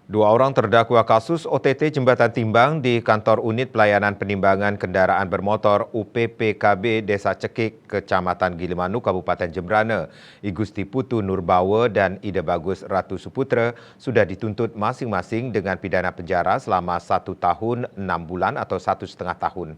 Dua orang terdakwa kasus OTT Jembatan Timbang di kantor unit pelayanan penimbangan kendaraan bermotor UPPKB Desa Cekik, Kecamatan Gilimanuk, Kabupaten Jembrana, Igusti Putu Nurbawa dan Ida Bagus Ratu Suputra sudah dituntut masing-masing dengan pidana penjara selama 1 tahun 6 bulan atau 1,5 tahun.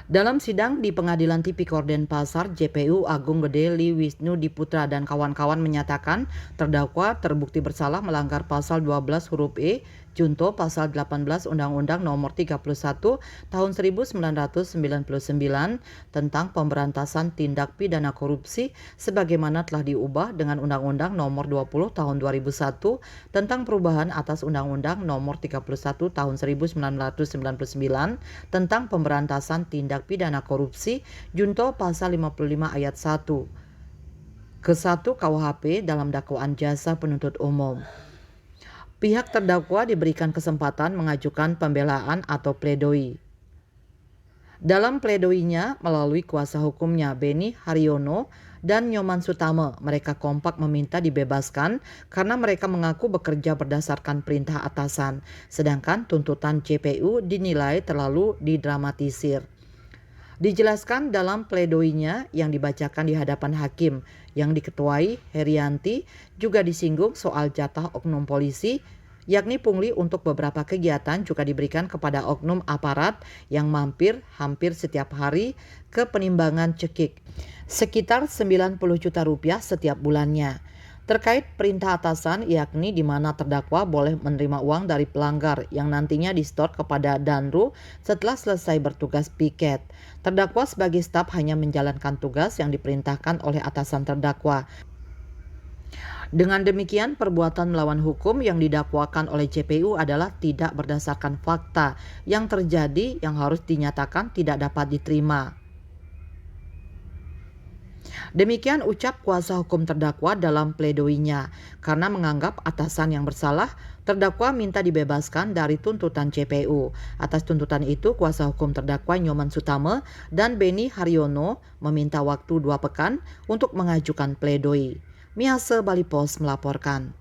Dalam sidang di Pengadilan Tipikor Denpasar, JPU Agung Gede Li Wisnu Diputra dan kawan-kawan menyatakan terdakwa terbukti bersalah melanggar pasal 12 huruf E junto pasal 18 Undang-Undang Nomor 31 Tahun 1999 tentang pemberantasan tindak pidana korupsi sebagaimana telah diubah dengan Undang-Undang Nomor 20 Tahun 2001 tentang perubahan atas Undang-Undang Nomor 31 Tahun 1999 tentang pemberantasan tindak pidana korupsi junto pasal 55 ayat 1 ke 1 KUHP dalam dakwaan jasa penuntut umum. Pihak terdakwa diberikan kesempatan mengajukan pembelaan atau pledoi. Dalam pledoinya melalui kuasa hukumnya Beni Haryono dan Nyoman Sutama, mereka kompak meminta dibebaskan karena mereka mengaku bekerja berdasarkan perintah atasan, sedangkan tuntutan JPU dinilai terlalu didramatisir. Dijelaskan dalam pledoinya yang dibacakan di hadapan hakim yang diketuai Herianti juga disinggung soal jatah oknum polisi, yakni pungli untuk beberapa kegiatan juga diberikan kepada oknum aparat yang mampir hampir setiap hari ke penimbangan Cekik, sekitar 90 juta rupiah setiap bulannya. Terkait perintah atasan, yakni di mana terdakwa boleh menerima uang dari pelanggar yang nantinya disetor kepada Danru setelah selesai bertugas piket. Terdakwa sebagai staf hanya menjalankan tugas yang diperintahkan oleh atasan terdakwa. Dengan demikian, perbuatan melawan hukum yang didakwakan oleh JPU adalah tidak berdasarkan fakta yang terjadi yang harus dinyatakan tidak dapat diterima. Demikian ucap kuasa hukum terdakwa dalam pledoinya. Karena menganggap atasan yang bersalah, terdakwa minta dibebaskan dari tuntutan JPU. Atas tuntutan itu, kuasa hukum terdakwa Nyoman Sutama dan Beni Haryono meminta waktu 2 pekan untuk mengajukan pledoi. Miase Bali Post melaporkan.